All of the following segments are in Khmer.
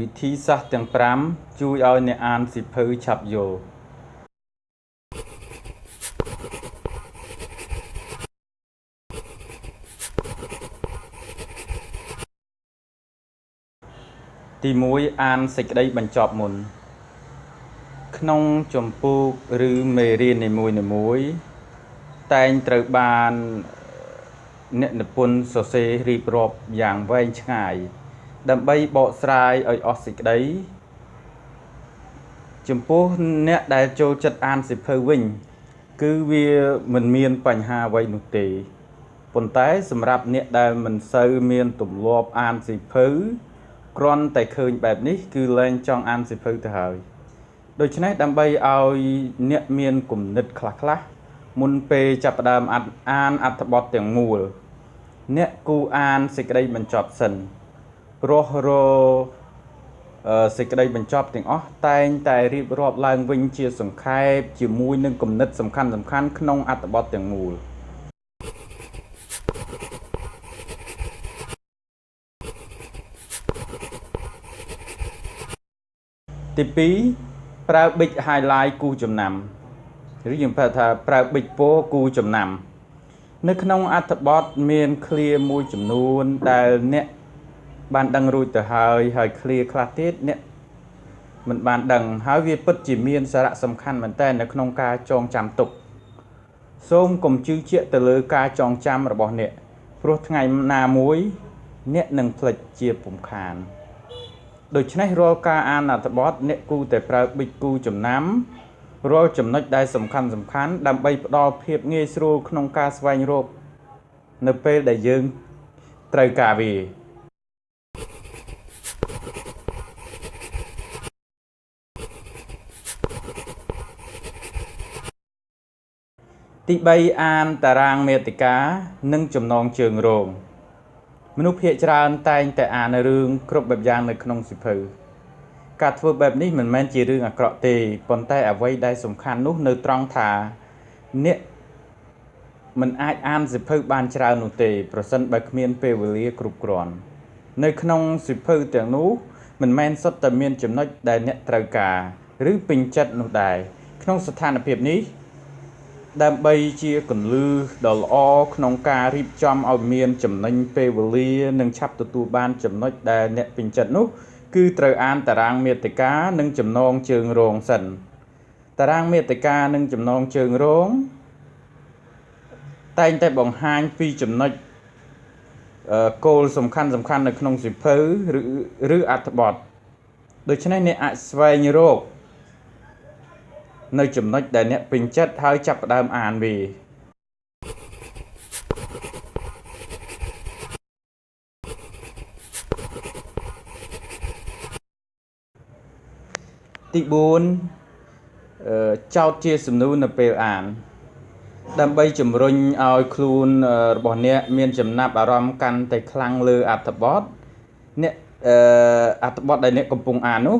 វិធីសាស្ត្រទាំង5ជួយឲ្យអ្នកអានសៀវភៅឆាប់យល់ទី1អានសេចក្តីបញ្ចប់មុនក្នុងចម្ពោះឬមេរៀននីមួយៗតែងត្រូវបានអ្នកនិពន្ធសរសេររៀបរាប់យ៉ាងវែងឆ្ងាយដើម្បីបកស្រាយឲ្យអស់សេចក្តីចំពោះអ្នកដែលចូលចិត្តអានសៀវភៅវិញគឺវាមិនមានបញ្ហាអ្វីនោះទេប៉ុន្តែសម្រាប់អ្នកដែលមិនសូវមានទម្លាប់អានសៀវភៅគ្រាន់តែឃើញបែបនេះគឺលែងចង់អានសៀវភៅទៅហើយដូច្នេះដើម្បីឲ្យអ្នកមានគំនិតខ្លះៗមុនពេលចាប់ផ្ដើមអានអត្ថបទទាំងមូលអ្នកគួរអានសេចក្តីបញ្ចប់សិនព្រោះសេចក្តីបញ្ចប់ទាំងអស់តែងតែរៀបរាប់ឡើងវិញជាសង្ខេបជាមួយនឹងគំនិតសំខាន់ៗក្នុងអត្ថបទទាំងមូលទី2ប្រើប៊ិច highlight គូចំណាំឬយើងប្រើថាប្រើប៊ិចពណ៌គូចំណាំនៅក្នុងអត្ថបទមានឃ្លាមួយចំនួនដែលអ្នកបានដឹងរួចទៅហើយឃ្លាខ្លះទៀតអ្នកមិនបានដឹងហើយវាពិតជាមានសារៈសំខាន់មែនទែននៅក្នុងការចងចាំទុកសូមកុំជឿជាក់ទៅលើការចងចាំរបស់អ្នកព្រោះថ្ងៃណាមួយអ្នកនឹងភ្លេចជាពុំខានដូច្នេះរាល់ការអានអត្ថបទអ្នកគួរតែប្រើប៊ិចគូចំណាំរាល់ចំណុចដែលសំខាន់ដើម្បីផ្ដល់ភាពងាយស្រួលក្នុងការស្វែងរកនៅពេលដែលយើងត្រូវការវាទី3អានតារាងមាតិកានិងចំណងជើងរងមនុស្សភាគច្រើនតែងតែអានរឿងគ្រប់បែបយ៉ាងនៅក្នុងសៀវភៅការធ្វើបែបនេះមិនមែនជារឿងអាក្រក់ទេប៉ុន្តែអ្វីដែលសំខាន់នោះនៅត្រង់ថាអ្នកមិនអាចអានសៀវភៅបានច្រើននោះទេប្រសិនបើគ្មានពេលវេលាគ្រប់គ្រាន់នៅក្នុងសៀវភៅទាំងនោះមិនមែនសុទ្ធតែមានចំណុចដែលអ្នកត្រូវការឬពេញចិត្តនោះដែរក្នុងស្ថានភាពនេះដើម្បីជាគន្លឹះដ៏ល្អក្នុងការរៀបចំឲ្យមានចំណេញពេលវេលានិងឆាប់ទទួលបានចំណុចដែលអ្នកពេញចិត្តនោះគឺត្រូវអានតារាងមាតិកានិងចំណងជើងរងសិនតារាងមាតិកានិងចំណងជើងរងតែងតែបង្ហាញពីចំណុចគោលសំខាន់នៅក្នុងសៀវភៅឬអត្ថបទដូច្នេះអ្នកអាចស្វែងរកនៅចំណុចដែលអ្នកពេញចិត្តហើយចាប់ផ្ដើមអានវាទី4ចោទជាសំណួរនៅពេលអានដើម្បីជំរុញឲ្យខ្លួនរបស់អ្នកមានចំណាប់អារម្មណ៍កាន់តែខ្លាំងលើអត្ថបទអ្នកអត្ថបទដែលអ្នកកំពុងអាននោះ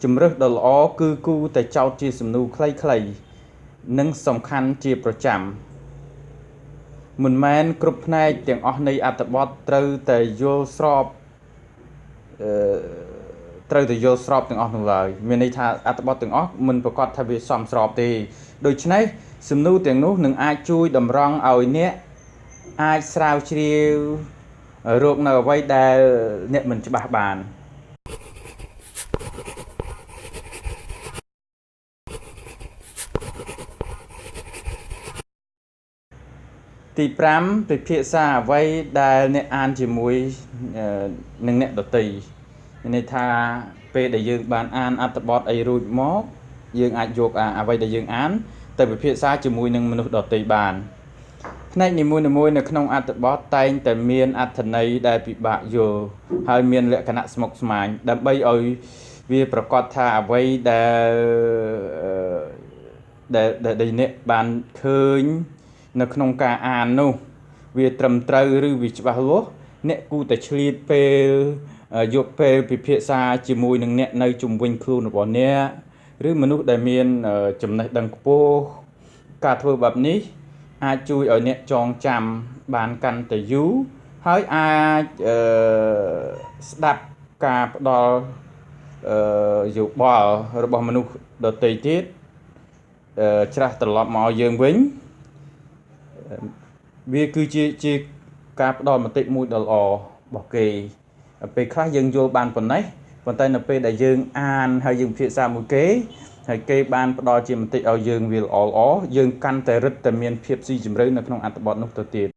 ជំរើសដ៏ល្អគឺគួរតែចោទជាសំណួរខ្លីៗនិងសំខាន់ជាប្រចាំមិនមែនគ្រប់ផ្នែកទាំងអស់នៃអត្ថបទត្រូវតែយល់ស្របទាំងអស់នោះឡើយមានន័យថាអត្ថបទទាំងអស់មិនប្រកាសថាវាសមស្របទេដូច្នេះសំណួរទាំងនោះនឹងអាចជួយតម្រង់ឲ្យអ្នកអាចស្រាវជ្រាវរកនៅអ្វីដែលអ្នកមិនច្បាស់បានទី5ពិភាក្សាអ្វីដែលអ្នកអានជាមួយនឹងអ្នកដទៃមានន័យថាពេលដែលយើងបានអានអត្ថបទអីរួចមកយើងអាចយកអ្វីដែលយើងអានទៅពិភាក្សាជាមួយនឹងមនុស្សដទៃបានផ្នែកនីមួយៗនៅក្នុងអត្ថបទតែងតែមានអត្ថន័យដែលពិបាកយល់ហើយមានលក្ខណៈស្មុគស្មាញដើម្បីឲ្យវាប្រកាសថាអ្វីដែលអ្នកបានឃើញនៅក្នុងការអាននោះវាត្រឹមត្រូវឬវាច្បាស់លាស់អ្នកគួរតែឆ្លៀតពេលយកពេលពិភាក្សាជាមួយនឹងអ្នកនៅជុំវិញខ្លួនរបស់អ្នកឬមនុស្សដែលមានចំណេះដឹងខ្ពស់ការធ្វើបែបនេះអាចជួយឲ្យអ្នកចងចាំបានកាន់តែយូរហើយអាចស្ដាប់ការផ្ដល់ យោបល់របស់មនុស្សដទៃទៀតច្រាស់ត្រឡប់មកយើងវិញវាគឺជាការផ្ដល់មតិមួយដ៏ល្អរបស់គេពេលខ្លះយើងយល់បានប៉ុណ្ណេះប៉ុន្តែនៅពេលដែលយើងអានហើយយើងពិភាក្សាមួយគេហើយគេបានផ្ដល់ជាមតិឲ្យយើងវាល្អយើងកាន់តែរឹតតែមានភាពស៊ីជម្រៅនៅក្នុងអត្ថបទនោះទៅទៀត